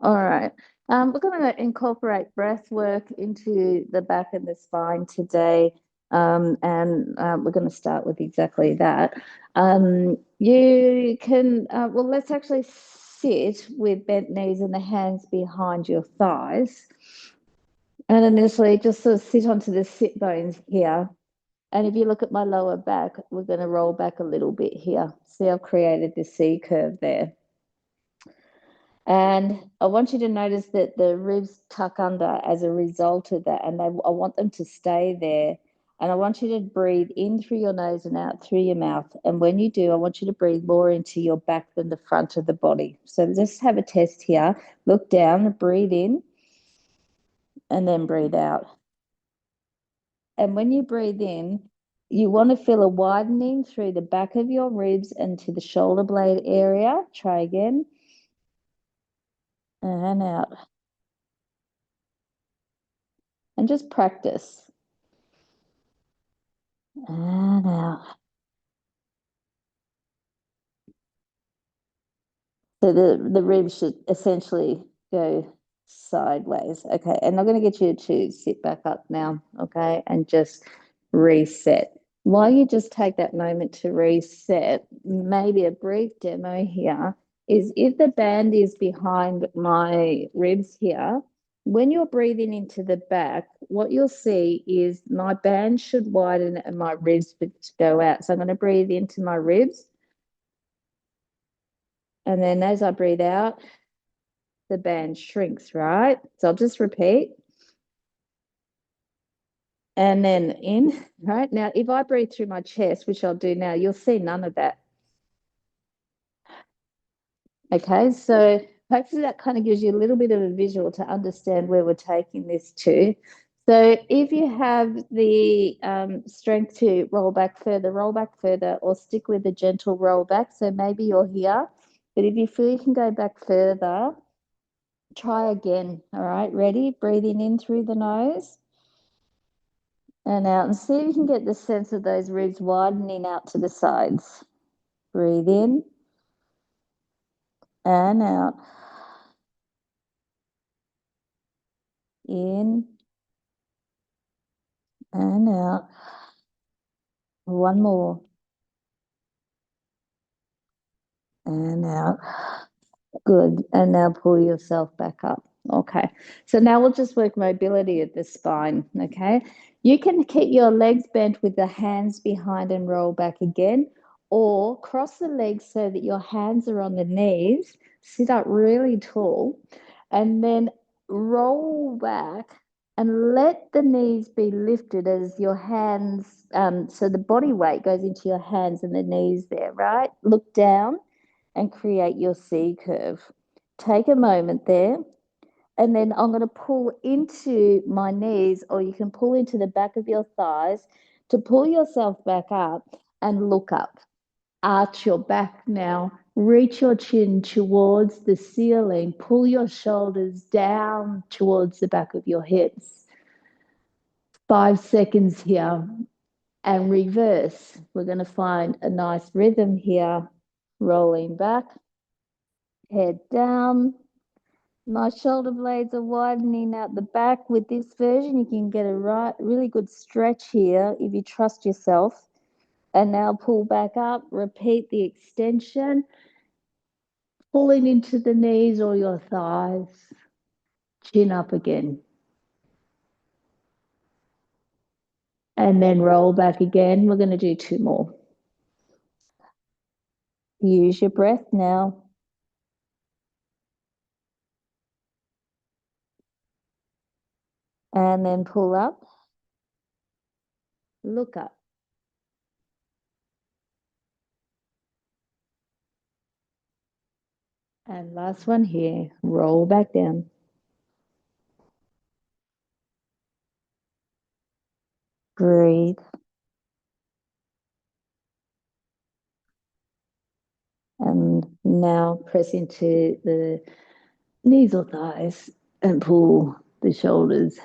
All right. We're going to incorporate breath work into the back of the spine today. And we're going to start with exactly that. You can, well, let's actually sit with bent knees and the hands behind your thighs. And initially, just sort of sit onto the sit bones here. And if you look at my lower back, we're going to roll back a little bit here. See, I've created this C curve there. And I want you to notice that the ribs tuck under as a result of that. And I want them to stay there. And I want you to breathe in through your nose and out through your mouth. And when you do, I want you to breathe more into your back than the front of the body. So just have a test here. Look down, breathe in, and then breathe out. And when you breathe in, you want to feel a widening through the back of your ribs and to the shoulder blade area. Try again. And out. And just practice. And out. So the ribs should essentially go sideways. Okay. And I'm going to get you to sit back up now. Okay. And just reset. While you just take that moment to reset, maybe a brief demo here is if the band is behind my ribs here, when you're breathing into the back, what you'll see is my band should widen and my ribs would go out. So I'm going to breathe into my ribs. And then as I breathe out, the band shrinks, right? So I'll just repeat. And then in, right? Now, if I breathe through my chest, which I'll do now, you'll see none of that. Okay, so hopefully that kind of gives you a little bit of a visual to understand where we're taking this to. So if you have the strength to roll back further, or stick with a gentle roll back. So maybe you're here, but if you feel you can go back further, try again. All right, ready? Breathing in through the nose and out, and see if you can get the sense of those ribs widening out to the sides. Breathe in and out. In and out. One more. And out. Good. And now pull yourself back up. Okay. So now we'll just work mobility of the spine. Okay. You can keep your legs bent with the hands behind and roll back again, or cross the legs so that your hands are on the knees, sit up really tall, and then roll back and let the knees be lifted as your hands, so the body weight goes into your hands and the knees there, right? Look down and create your C curve. Take a moment there. And then I'm going to pull into my knees, or you can pull into the back of your thighs to pull yourself back up and look up. Arch your back now. Reach your chin towards the ceiling. Pull your shoulders down towards the back of your hips. 5 seconds here. And reverse. We're going to find a nice rhythm here. Rolling back, head down. My shoulder blades are widening out the back. With this version, you can get a really good stretch here if you trust yourself. And now pull back up, repeat the extension, pulling into the knees or your thighs, chin up again. And then roll back again. We're going to do two more. Use your breath now. And then pull up, look up. And last one here, roll back down. Breathe. And now press into the knees or thighs and pull the shoulders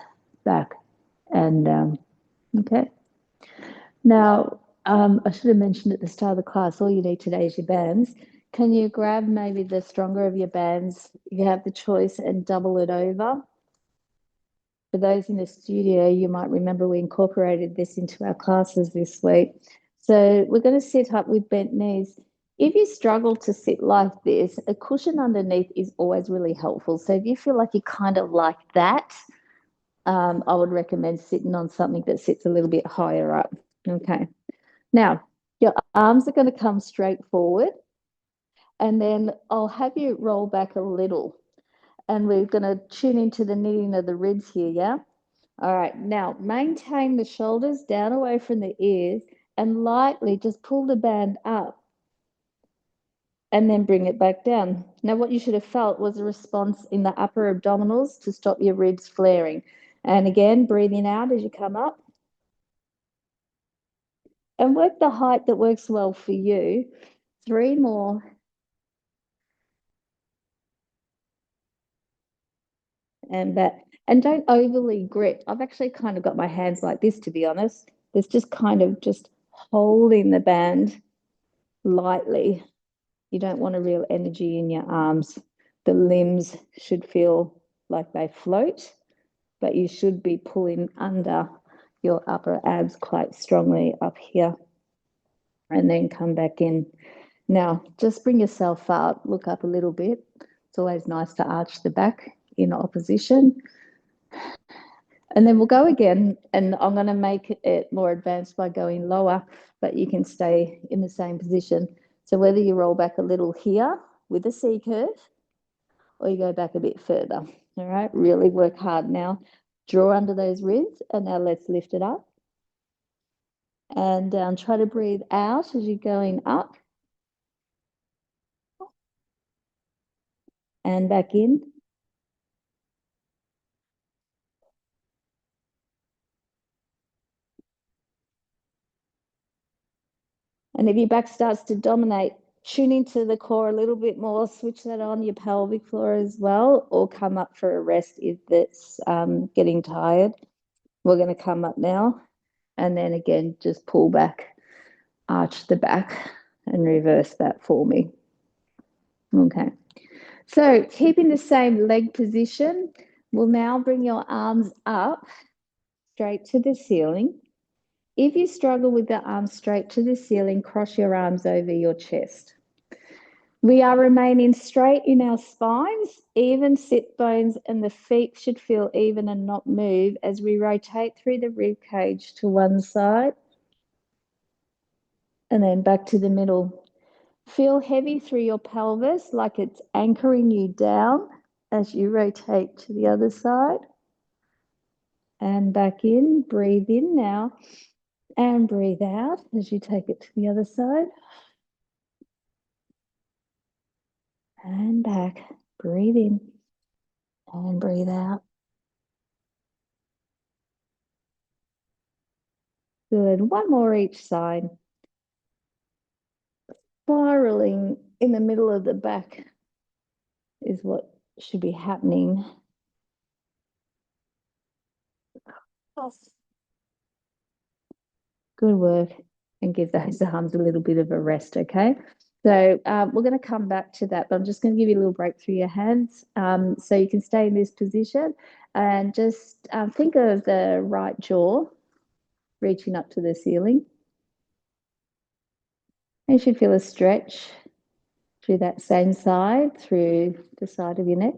back. And okay. Now, I should have mentioned at the start of the class, all you need today is your bands. Can you grab maybe the stronger of your bands? You have the choice and double it over. For those in the studio, you might remember we incorporated this into our classes this week. So we're going to sit up with bent knees. If you struggle to sit like this, a cushion underneath is always really helpful. So if you feel like you're kind of like that, I would recommend sitting on something that sits a little bit higher up. Okay. Now, your arms are going to come straight forward, and then I'll have you roll back a little. And we're going to tune into the knitting of the ribs here, yeah? All right, now maintain the shoulders down away from the ears and lightly just pull the band up and then bring it back down. Now, what you should have felt was a response in the upper abdominals to stop your ribs flaring. And again, breathing out as you come up. And work the height that works well for you. 3 more. And back. And don't overly grip. I've actually kind of got my hands like this, to be honest. There's just kind of just holding the band lightly. You don't want a real energy in your arms. The limbs should feel like they float, but you should be pulling under your upper abs quite strongly up here and then come back in. Now, just bring yourself up, look up a little bit. It's always nice to arch the back in opposition. And then we'll go again, and I'm going to make it more advanced by going lower, but you can stay in the same position. So whether you roll back a little here with a C curve or you go back a bit further, all right? Really work hard now. Draw under those ribs, and now let's lift it up. And down, try to breathe out as you're going up. And back in. And if your back starts to dominate, tune into the core a little bit more, switch that on your pelvic floor as well, or come up for a rest if it's getting tired. We're going to come up now. And then again, just pull back, arch the back, and reverse that for me. Okay. So keeping the same leg position, we'll now bring your arms up straight to the ceiling. If you struggle with the arms straight to the ceiling, cross your arms over your chest. We are remaining straight in our spines, even sit bones, and the feet should feel even and not move as we rotate through the rib cage to one side and then back to the middle. Feel heavy through your pelvis, like it's anchoring you down as you rotate to the other side. And back in, breathe in now, and breathe out as you take it to the other side. And back, breathe in, and breathe out. Good, one more each side. Spiraling in the middle of the back is what should be happening. Good work. And give those arms a little bit of a rest, okay? So we're going to come back to that, but I'm just going to give you a little break through your hands so you can stay in this position and just think of the right jaw reaching up to the ceiling. You should feel a stretch through that same side, through the side of your neck.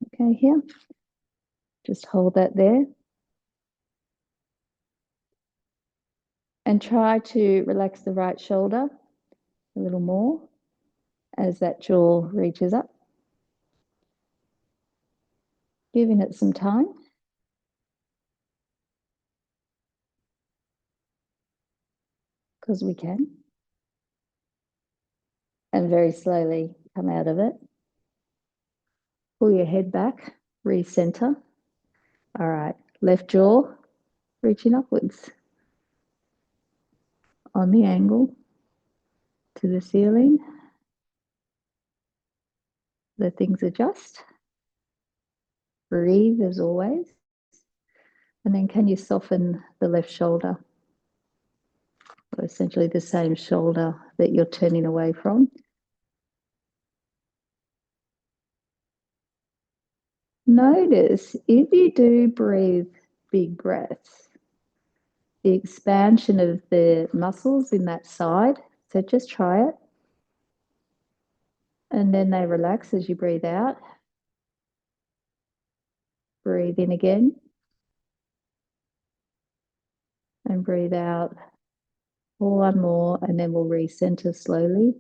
Okay, here. Just hold that there. And try to relax the right shoulder a little more as that jaw reaches up. Giving it some time. Because we can. And very slowly come out of it. Pull your head back, recenter. All right, left jaw reaching upwards on the angle to the ceiling. Let things adjust. Breathe as always. And then can you soften the left shoulder? Or essentially the same shoulder that you're turning away from. Notice if you do breathe big breaths, the expansion of the muscles in that side. So just try it. And then they relax as you breathe out. Breathe in again and breathe out. One more, and then we'll recenter slowly.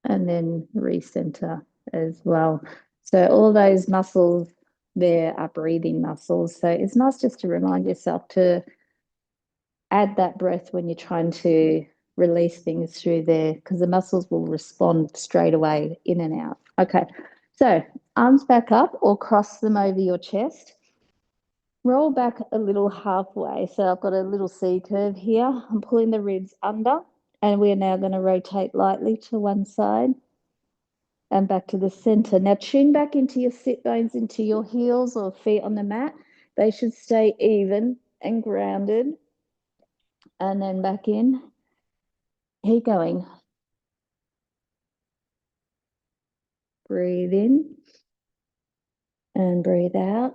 And then recenter as well. So all those muscles there are breathing muscles. So it's nice just to remind yourself to add that breath when you're trying to release things through there because the muscles will respond straight away in and out. Okay, so arms back up or cross them over your chest. Roll back a little halfway. So I've got a little C curve here. I'm pulling the ribs under, and we're now going to rotate lightly to one side and back to the center. Now tune back into your sit bones, into your heels or feet on the mat. They should stay even and grounded. And then back in. Keep going. Breathe in and breathe out.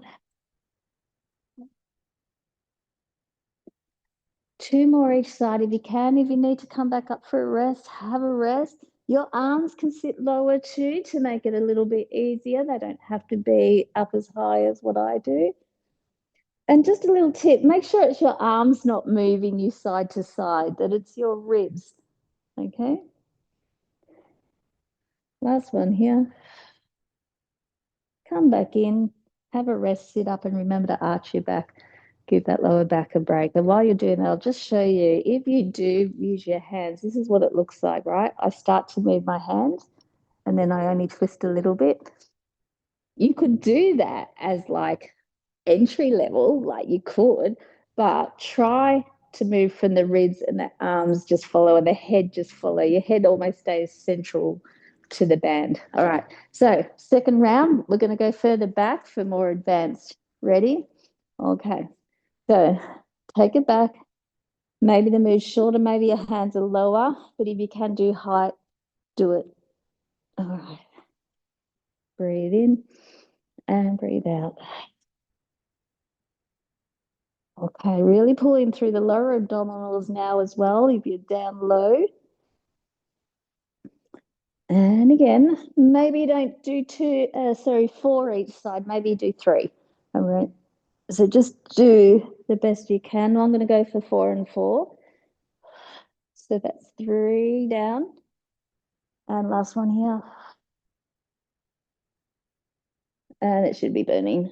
Two more each side if you can. If you need to come back up for a rest, have a rest. Your arms can sit lower too to make it a little bit easier. They don't have to be up as high as what I do. And just a little tip, make sure it's your arms not moving you side to side, that it's your ribs. Okay. Last one here. Come back in, have a rest, sit up, and remember to arch your back. Give that lower back a break. And while you're doing that, I'll just show you, if you do use your hands, this is what it looks like, right? I start to move my hands and then I only twist a little bit. You could do that as like entry level, like you could, but try to move from the ribs and the arms just follow and the head just follow. Your head almost stays central to the band. All right. So, second round, we're going to go further back for more advanced. Ready? Okay. So, take it back. Maybe the move's shorter, maybe your hands are lower, but if you can do height, do it. All right. Breathe in and breathe out. Okay, really pulling through the lower abdominals now as well if you're down low. And again, maybe don't do four each side, maybe do three. All right. So just do the best you can. I'm going to go for 4 and 4. So that's 3 down. And last one here. And it should be burning.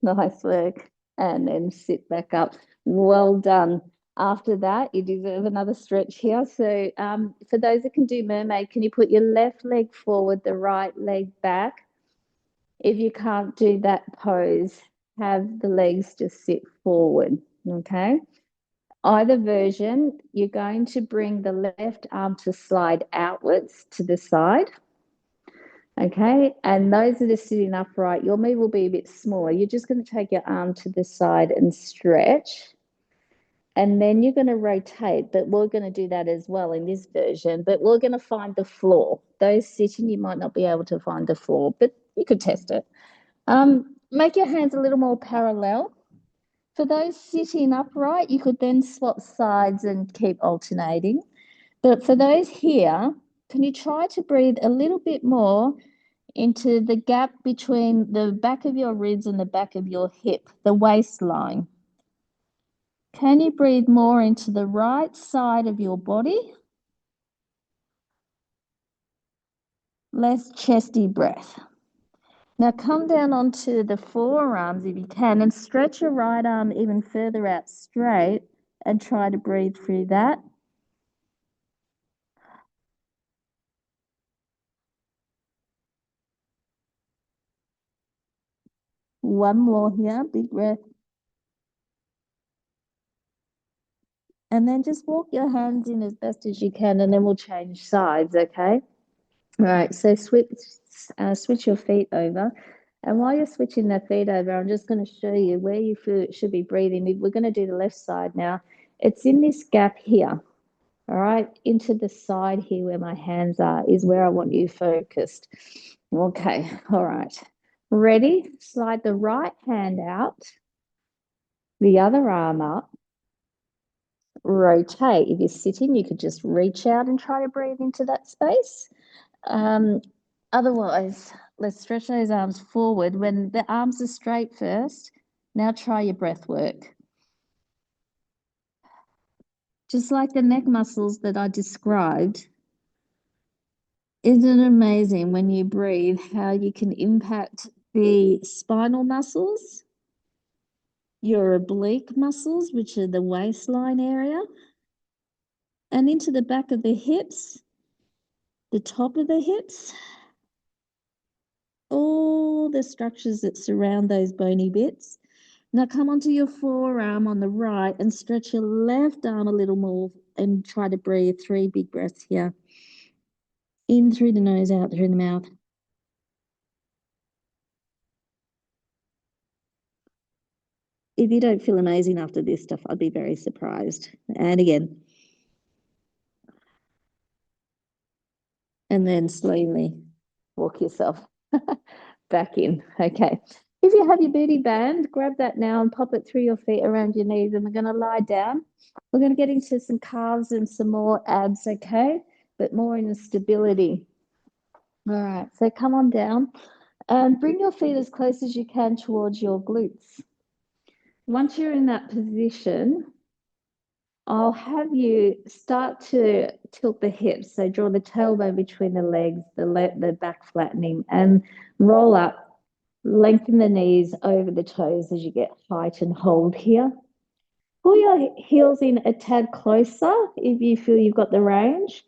Nice work. And then sit back up. Well done. After that, you deserve another stretch here. So for those that can do mermaid, can you put your left leg forward, the right leg back? If you can't do that pose, have the legs just sit forward, okay? Either version, you're going to bring the left arm to slide outwards to the side. Okay, and those that are sitting upright, your move will be a bit smaller. You're just going to take your arm to the side and stretch, and then you're going to rotate. But we're going to do that as well in this version, but we're going to find the floor. Those sitting, you might not be able to find the floor, but you could test it. Make your hands a little more parallel. For those sitting upright, you could then swap sides and keep alternating. But for those here, can you try to breathe a little bit more into the gap between the back of your ribs and the back of your hip, the waistline? Can you breathe more into the right side of your body? Less chesty breath. Now come down onto the forearms if you can and stretch your right arm even further out straight and try to breathe through that. One more here, big breath. And then just walk your hands in as best as you can, and then we'll change sides, okay? All right, so switch your feet over. And while you're switching their feet over, I'm just going to show you where you should be breathing. We're going to do the left side now. It's in this gap here, All right, into the side here where my hands are is where I want you focused. Okay, all right. Ready? Slide the right hand out, the other arm up, rotate. If you're sitting, you could just reach out and try to breathe into that space. Um, Otherwise, let's stretch those arms forward. When the arms are straight first, now try your breath work. Just like the neck muscles that I described, isn't it amazing when you breathe how you can impact the spinal muscles, your oblique muscles, which are the waistline area, and into the back of the hips, the top of the hips, all the structures that surround those bony bits. Now come onto your forearm on the right and stretch your left arm a little more and try to breathe 3 big breaths here. In through the nose, out through the mouth. If you don't feel amazing after this stuff, I'd be very surprised. And again. And then slowly walk yourself back in. Okay. If you have your booty band, grab that now and pop it through your feet around your knees. And we're going to lie down. We're going to get into some calves and some more abs, okay? But more in the stability. All right. So come on down and bring your feet as close as you can towards your glutes. Once you're in that position, I'll have you start to tilt the hips. So draw the tailbone between the legs, the back flattening, and roll up. Lengthen the knees over the toes as you get height and hold here. Pull your heels in a tad closer if you feel you've got the range.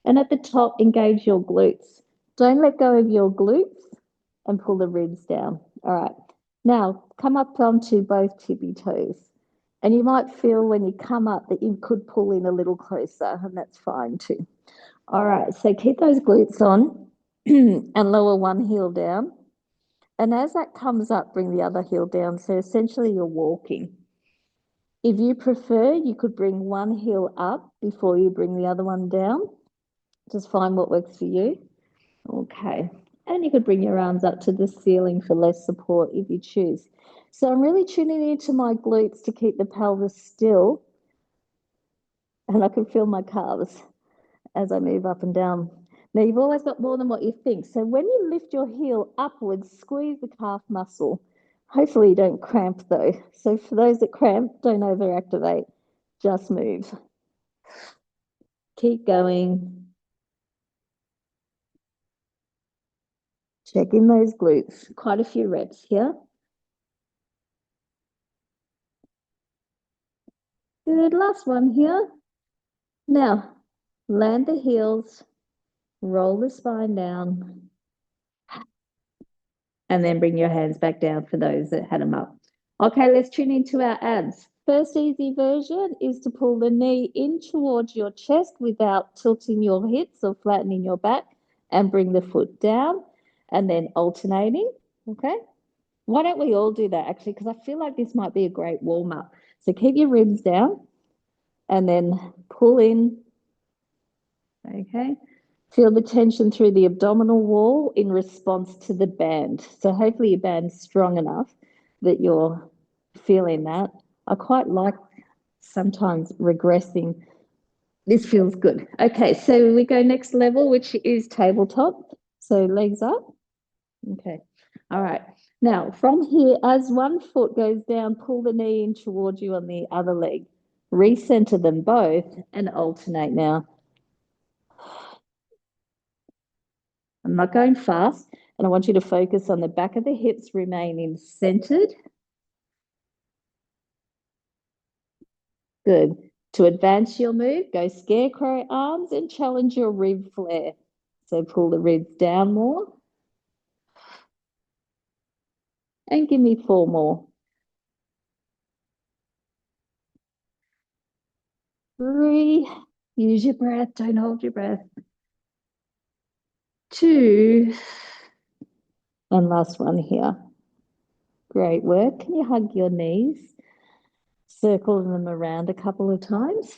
And at the top, engage your glutes. Don't let go of your glutes and pull the ribs down. All right. Now, come up onto both tippy toes. And you might feel when you come up that you could pull in a little closer, and that's fine too. All right, so keep those glutes on and lower one heel down. And as that comes up, bring the other heel down. So essentially, you're walking. If you prefer, you could bring one heel up before you bring the other one down. Just find what works for you. Okay. And you could bring your arms up to the ceiling for less support if you choose. So I'm really tuning into my glutes to keep the pelvis still. And I can feel my calves as I move up and down. Now, you've always got more than what you think. So when you lift your heel upwards, squeeze the calf muscle. Hopefully you don't cramp though. So for those that cramp, don't overactivate. Just move. Keep going. Check in those glutes. Quite a few reps here. Good, last one here. Now, land the heels, roll the spine down, and then bring your hands back down for those that had them up. Okay, let's tune into our abs. First easy version is to pull the knee in towards your chest without tilting your hips or flattening your back, and bring the foot down, and then alternating, okay? Why don't we all do that actually? Because I feel like this might be a great warm up. So keep your ribs down and then pull in, okay? Feel the tension through the abdominal wall in response to the band. So hopefully your band's strong enough that you're feeling that. I quite like sometimes regressing. This feels good. Okay, so we go next level, which is tabletop. So legs up. Okay, all right. Now from here, as one foot goes down, pull the knee in towards you on the other leg. Recenter them both and alternate now. I'm not going fast, and I want you to focus on the back of the hips remaining centered. Good. To advance your move, go scarecrow arms and challenge your rib flare. So pull the ribs down more. And give me 4 more. 3. Use your breath. Don't hold your breath. 2. And last one here. Great work. Can you hug your knees? Circle them around a couple of times.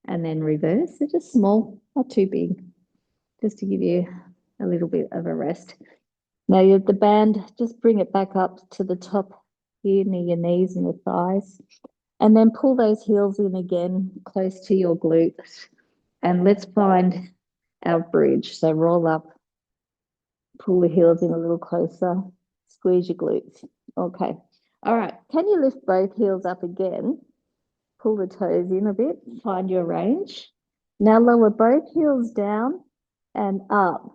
and then reverse. So just small, not too big, just to give you a little bit of a rest. Now you have the band, just bring it back up to the top here near your knees and the thighs. And then pull those heels in again, close to your glutes. And let's find our bridge. So roll up, pull the heels in a little closer, squeeze your glutes. Okay. All right. Can you lift both heels up again? Pull the toes in a bit, find your range. Now lower both heels down and up.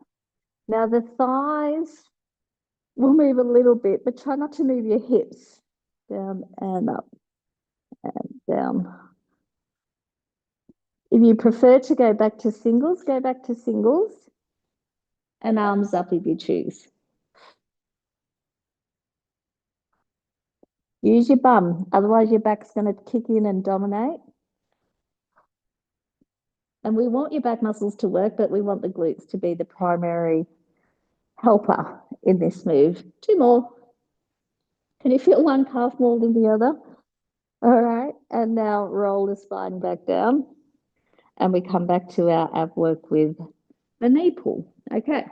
Now the thighs will move a little bit, but try not to move your hips. Down and up and down. If you prefer to go back to singles, go back to singles and arms up if you choose. Use your bum, otherwise your back's going to kick in and dominate. And we want your back muscles to work, but we want the glutes to be the primary helper in this move. Two more. Can you feel one calf more than the other? All right. And now roll the spine back down. And we come back to our ab work with the knee pull. Okay.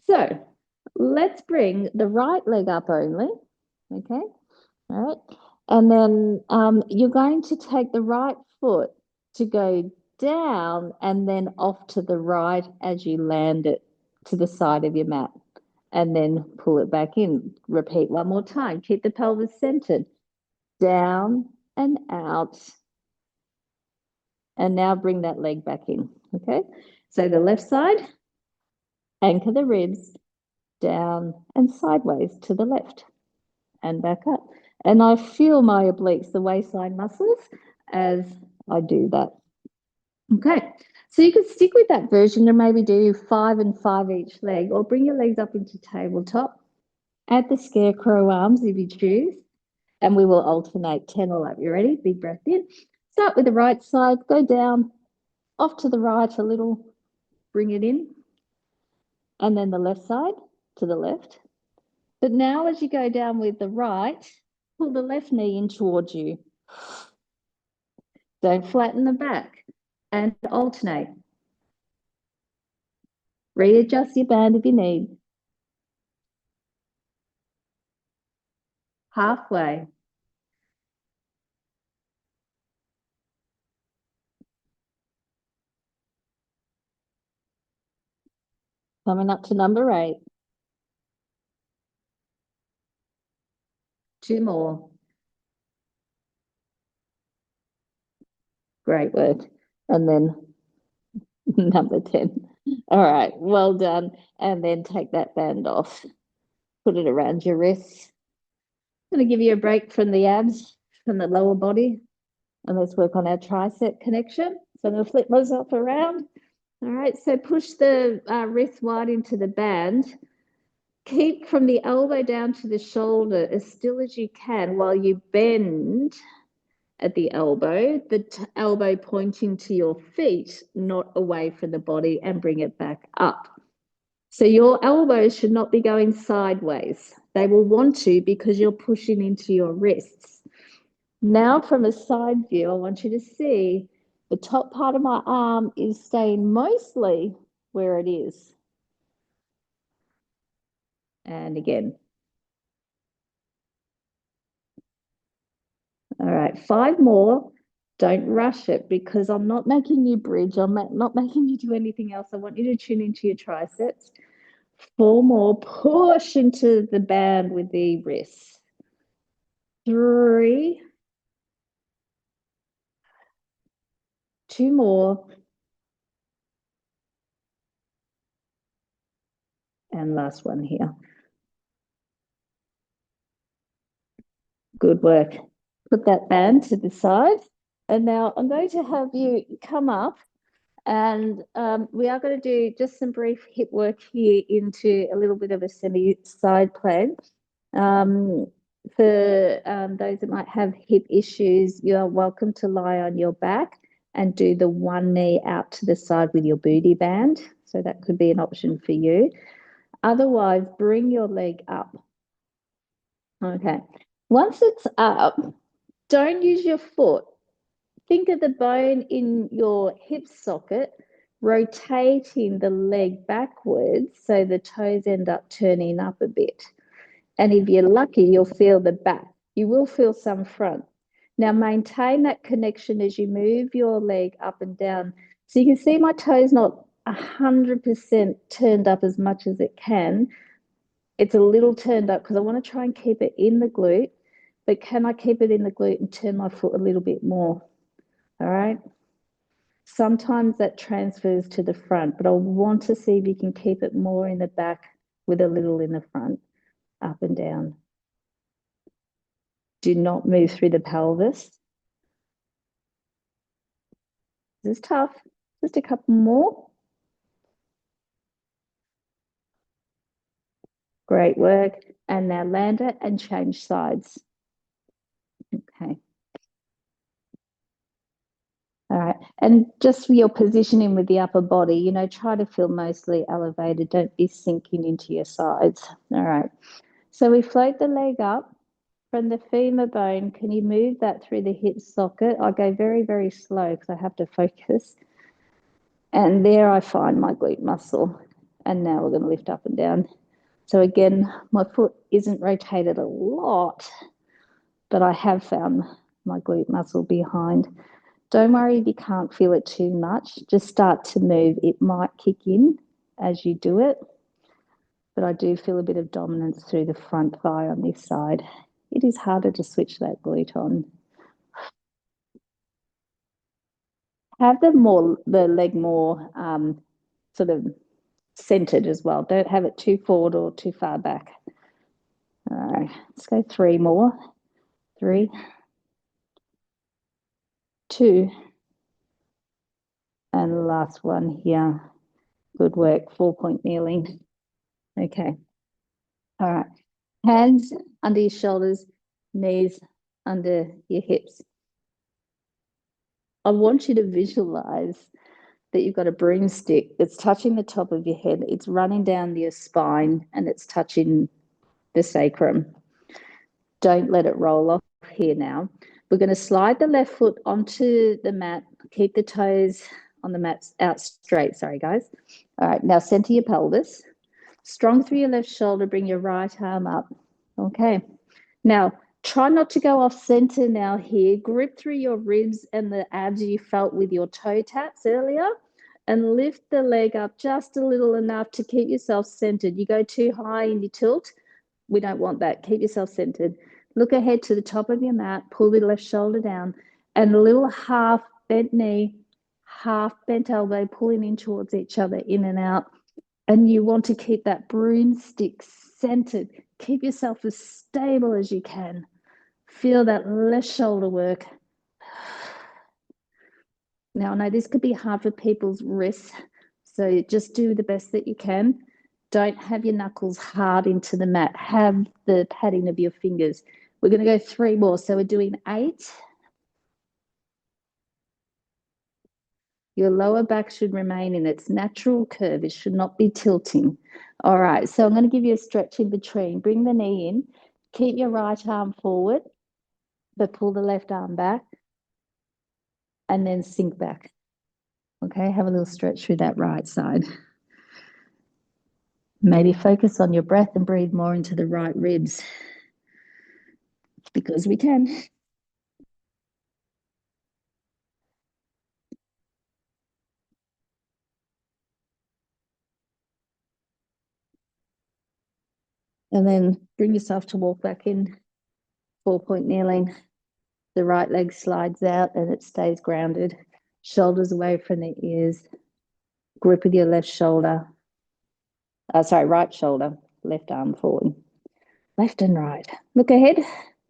So let's bring the right leg up only. Okay. All right. And then you're going to take the right foot to go down and then off to the right as you land it to the side of your mat. And then pull it back in. Repeat one more time. Keep the pelvis centered. Down and out. And now bring that leg back in. Okay. So the left side, anchor the ribs, down and sideways to the left and back up. And I feel my obliques, the waistline muscles, as I do that. Okay, so you could stick with that version and maybe do 5 and 5 each leg, or bring your legs up into tabletop. Add the scarecrow arms if you choose, and we will alternate 10 all up. You ready? Big breath in. Start with the right side, go down, off to the right a little, bring it in, and then the left side to the left. But now as you go down with the right, pull the left knee in towards you. Don't flatten the back and alternate. Readjust your band if you need. Halfway. Coming up to number 8. 2 more. Great work. And then number 10. All right, well done. And then take that band off. Put it around your wrists. I'm going to give you a break from the abs, from the lower body. And let's work on our tricep connection. So I'm going to flip myself around. All right, so push the wrist wide into the band. Keep from the elbow down to the shoulder as still as you can while you bend at the elbow, the elbow pointing to your feet, not away from the body, and bring it back up. So your elbows should not be going sideways. They will want to because you're pushing into your wrists. Now from a side view, I want you to see the top part of my arm is staying mostly where it is. And again. All right, 5 more. Don't rush it because I'm not making you bridge. I'm not making you do anything else. I want you to tune into your triceps. 4 more. Push into the band with the wrists. 3. 2 more. And last one here. Good work. Put that band to the side. And now I'm going to have you come up and we are going to do just some brief hip work here into a little bit of a semi-side plank. For those that might have hip issues, you are welcome to lie on your back and do the one knee out to the side with your booty band. So that could be an option for you. Otherwise, bring your leg up. Okay. Once it's up, don't use your foot think of the bone in your hip socket rotating the leg backwards so the toes end up turning up a bit. And if you're lucky, you'll feel the back. You will feel some front. Now maintain that connection as you move your leg up and down. So you can see my toes not 100% turned up as much as it can. It's a little turned up because I want to try and keep it in the glute, but can I keep it in the glute and turn my foot a little bit more? All right. Sometimes that transfers to the front, but I want to see if you can keep it more in the back with a little in the front, up and down. Do not move through the pelvis. This is tough. Just a couple more. Great work. And now land it and change sides. Okay. All right. And just for your positioning with the upper body, you know, try to feel mostly elevated. Don't be sinking into your sides. All right. So we float the leg up from the femur bone. Can you move that through the hip socket? I go very, very slow because I have to focus. And there I find my glute muscle. And now we're going to lift up and down. So again, my foot isn't rotated a lot, but I have found my glute muscle behind. Don't worry if you can't feel it too much. Just start to move. It might kick in as you do it, but I do feel a bit of dominance through the front thigh on this side. It is harder to switch that glute on. Have the leg more sort of centered as well. Don't have it too forward or too far back. All right, let's go 3 more. 3, 2, and the last one here. Good work. 4-point kneeling. Okay. All right. Hands under your shoulders, knees under your hips. I want you to visualize that you've got a broomstick that's touching the top of your head. It's running down your spine and it's touching the sacrum. Don't let it roll off here now. We're going to slide the left foot onto the mat. Keep the toes on the mat out straight. Sorry, guys. All right. Now center your pelvis. Strong through your left shoulder. Bring your right arm up. Okay. Now, try not to go off center now here. Grip through your ribs and the abs you felt with your toe taps earlier and lift the leg up just a little enough to keep yourself centered. You go too high in your tilt. We don't want that. Keep yourself centered. Look ahead to the top of your mat. Pull the left shoulder down and a little half bent knee, half bent elbow pulling in towards each other, in and out. And you want to keep that broomstick centered. Keep yourself as stable as you can. Feel that left shoulder work. Now, I know this could be hard for people's wrists, so just do the best that you can. Don't have your knuckles hard into the mat. Have the padding of your fingers. We're going to go 3 more. So we're doing 8. Your lower back should remain in its natural curve. It should not be tilting. All right, so I'm going to give you a stretch in between. Bring the knee in. Keep your right arm forward, but pull the left arm back and then sink back. Okay, have a little stretch through that right side. Maybe focus on your breath and breathe more into the right ribs because we can. And then bring yourself to walk back in, 4-point kneeling. The right leg slides out and it stays grounded. Shoulders away from the ears. Grip with your left shoulder. Right shoulder, left arm forward. Left and right. Look ahead.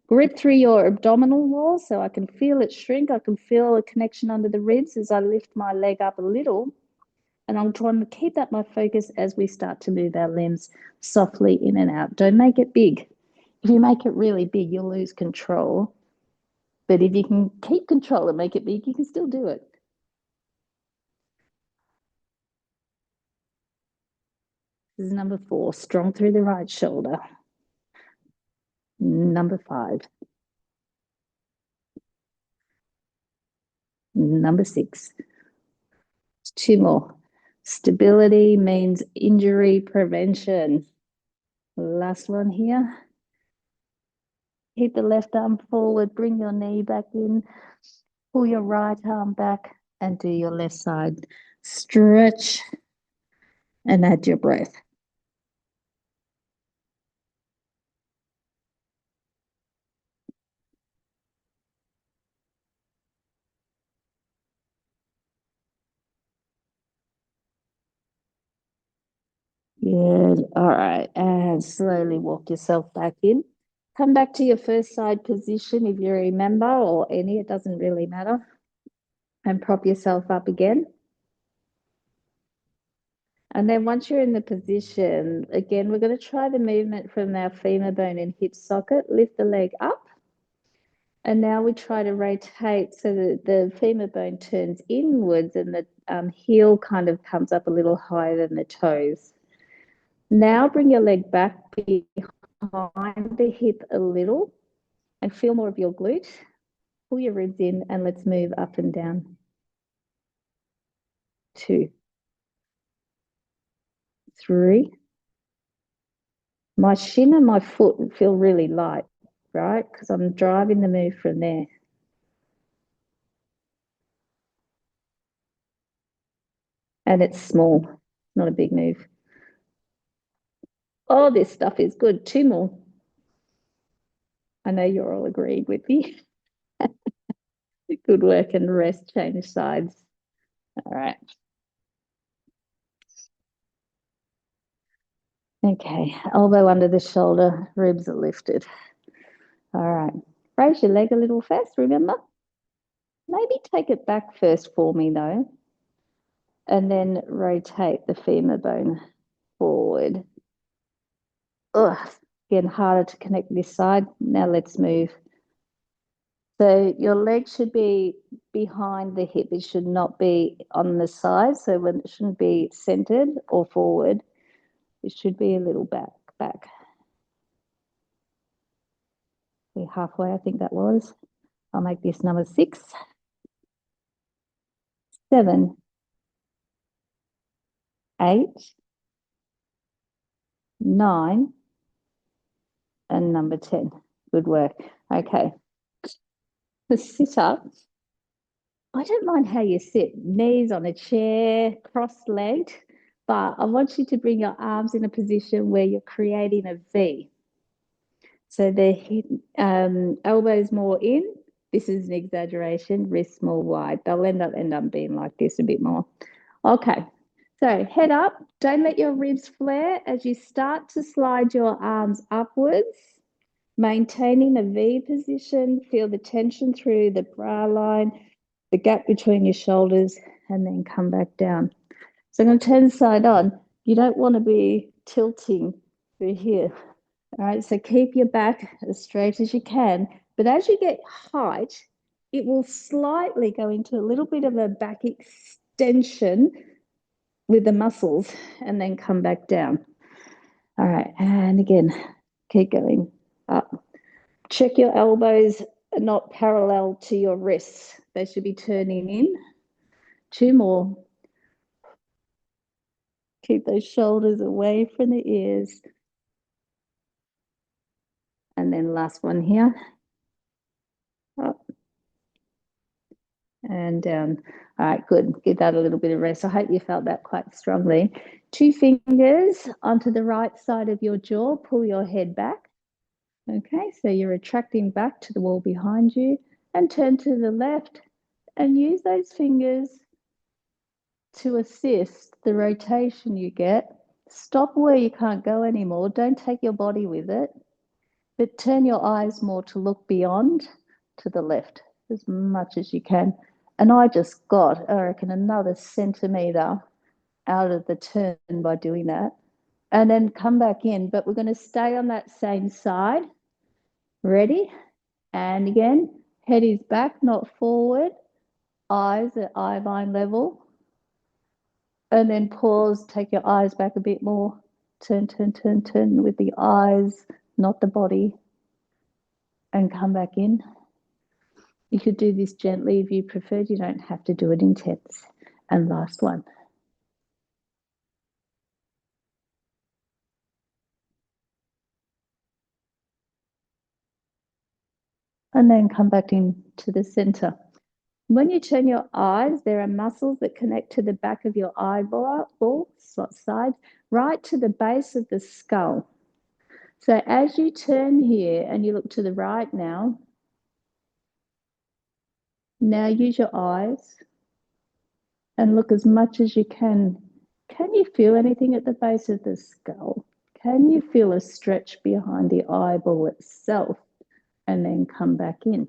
Grip through your abdominal wall so I can feel it shrink. I can feel a connection under the ribs as I lift my leg up a little. And I'm trying to keep that my focus as we start to move our limbs softly in and out. Don't make it big. If you make it really big, you'll lose control. But if you can keep control and make it big, you can still do it. This is number 4, strong through the right shoulder. Number 5. Number 6. 2 more. Stability means injury prevention. Last one here. Keep the left arm forward, bring your knee back in, pull your right arm back, and do your left side. Stretch and add your breath. Good. All right. And slowly walk yourself back in. Come back to your first side position if you remember, or any, it doesn't really matter. And prop yourself up again. And then once you're in the position, again, we're going to try the movement from our femur bone and hip socket. Lift the leg up. And now we try to rotate so that the femur bone turns inwards and the heel kind of comes up a little higher than the toes. Now bring your leg back behind the hip a little and feel more of your glute. Pull your ribs in and let's move up and down. 2, 3. My shin and my foot feel really light, right? Because I'm driving the move from there. And it's small, not a big move. Oh, this stuff is good. 2 more. I know you're all agreed with me. Good work, and rest, change sides. All right. Okay, elbow under the shoulder, ribs are lifted. All right, raise your leg a little first, remember? Maybe take it back first for me though, and then rotate the femur bone forward. Ugh, getting harder to connect this side. Now let's move. So your leg should be behind the hip. It should not be on the side. So when it shouldn't be centered or forward, it should be a little back. We're halfway, I think that was. I'll make this number 6, 7, 8, 9, and number 10. Good work. Okay. Sit up. I don't mind how you sit, knees on a chair, cross-legged, but I want you to bring your arms in a position where you're creating a V. So the elbows more in. This is an exaggeration. Wrists more wide. They'll end up being like this a bit more. Okay. So head up. Don't let your ribs flare as you start to slide your arms upwards, maintaining a V position. Feel the tension through the bra line, the gap between your shoulders, and then come back down. So I'm going to turn the side on. You don't want to be tilting through here. All right, so keep your back as straight as you can. But as you get height, it will slightly go into a little bit of a back extension with the muscles and then come back down. All right, and again, keep going up. Check your elbows are not parallel to your wrists. They should be turning in. 2 more. Keep those shoulders away from the ears. And then last one here. Up and down. All right, good. Give that a little bit of rest. I hope you felt that quite strongly. 2 fingers onto the right side of your jaw. Pull your head back. Okay, so you're retracting back to the wall behind you, and turn to the left and use those fingers to assist the rotation you get. Stop where you can't go anymore. Don't take your body with it, but turn your eyes more to look beyond to the left as much as you can. And I just got, I reckon, another centimetre out of the turn by doing that. And then come back in, but we're going to stay on that same side. Ready? And again, head is back, not forward. Eyes at eye line level. And then pause, take your eyes back a bit more. Turn with the eyes, not the body. And come back in. You could do this gently if you preferred. You don't have to do it intense. And last one. And then come back into the center. When you turn your eyes, there are muscles that connect to the back of your eyeball, side, right to the base of the skull. So as you turn here and you look to the right now use your eyes and look as much as you can. Can you feel anything at the base of the skull? Can you feel a stretch behind the eyeball itself? And then come back in.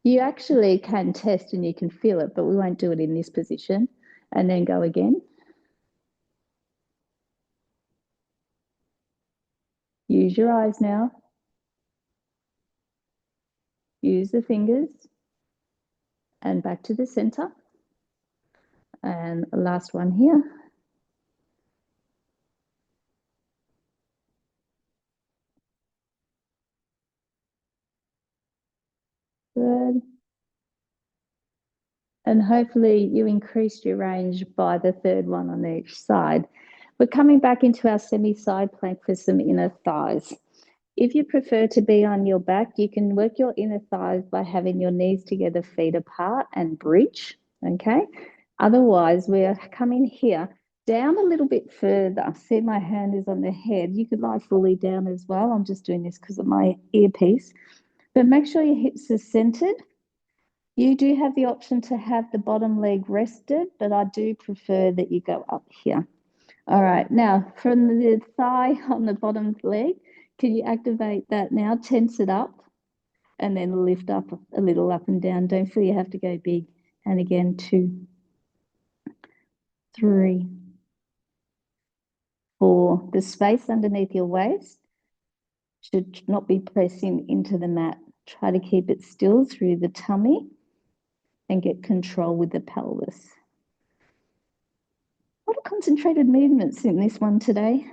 You actually can test and you can feel it, but we won't do it in this position. And then go again. Use your eyes now. Use the fingers. And back to the center. And last one here. Good. And hopefully you increased your range by the third one on each side. We're coming back into our semi-side plank for some inner thighs. If you prefer to be on your back, you can work your inner thighs by having your knees together, feet apart, and bridge, okay? Otherwise, we are coming here down a little bit further. See, my hand is on the head. You could lie fully down as well. I'm just doing this because of my earpiece. But make sure your hips are centered. You do have the option to have the bottom leg rested, but I do prefer that you go up here. All right, now from the thigh on the bottom leg, can you activate that now? Tense it up and then lift up a little up and down. Don't feel you have to go big. And again, 2, 3, 4. The space underneath your waist should not be pressing into the mat. Try to keep it still through the tummy and get control with the pelvis. A lot of concentrated movements in this one today.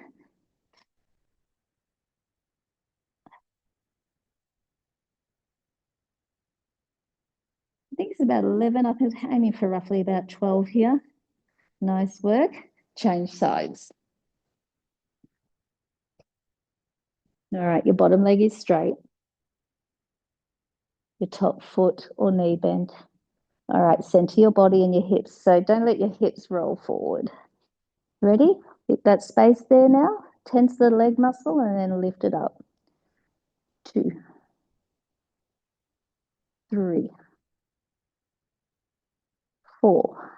I think it's about 11. I'm aiming for roughly about 12 here. Nice work. Change sides. All right, your bottom leg is straight. Your top foot or knee bent. All right, center your body and your hips. So don't let your hips roll forward. Ready? Get that space there now. Tense the leg muscle and then lift it up. 2, 3, 4,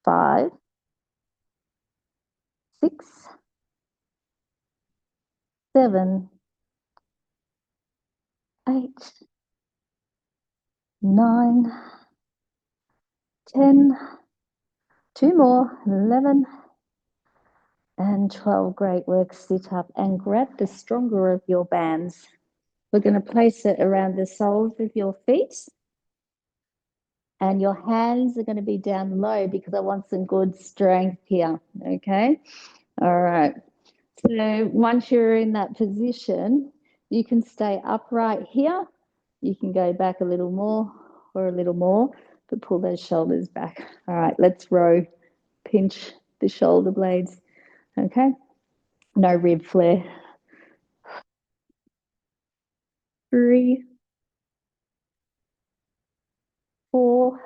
5, 6, 7, 8, 9, 10, 2 more, 11, and 12. Great work. Sit up and grab the stronger of your bands. We're going to place it around the soles of your feet. And your hands are going to be down low because I want some good strength here. Okay. All right. So once you're in that position, you can stay upright here. You can go back a little more or a little more, but pull those shoulders back. All right. Let's row. Pinch the shoulder blades. Okay. No rib flare. 3, 4,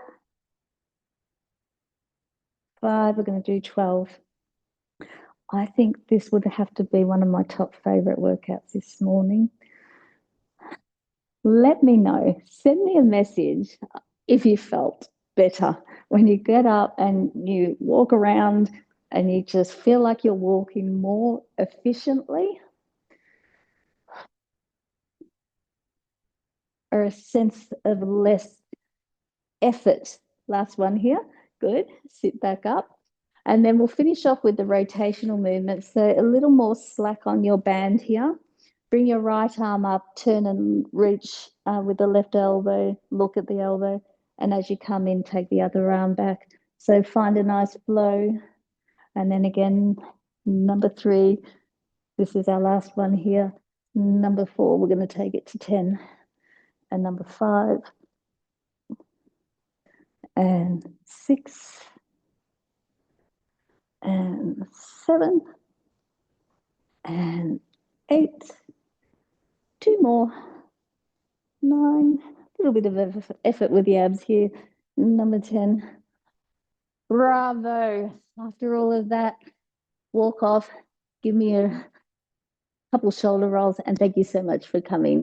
5. We're going to do 12. I think this would have to be one of my top favorite workouts this morning. Let me know. Send me a message if you felt better when you get up and you walk around and you just feel like you're walking more efficiently, or a sense of less effort. Last one here. Good. Sit back up. And then we'll finish off with the rotational movement. So a little more slack on your band here. Bring your right arm up, turn and reach with the left elbow, look at the elbow. And as you come in, take the other arm back. So find a nice flow. And then again, number 3, this is our last one here. Number 4, we're going to take it to 10. And number 5, and 6, and 7, and 8. 2 more. 9. A little bit of effort with the abs here. Number 10. Bravo. After all of that, walk off, give me a couple shoulder rolls, and thank you so much for coming.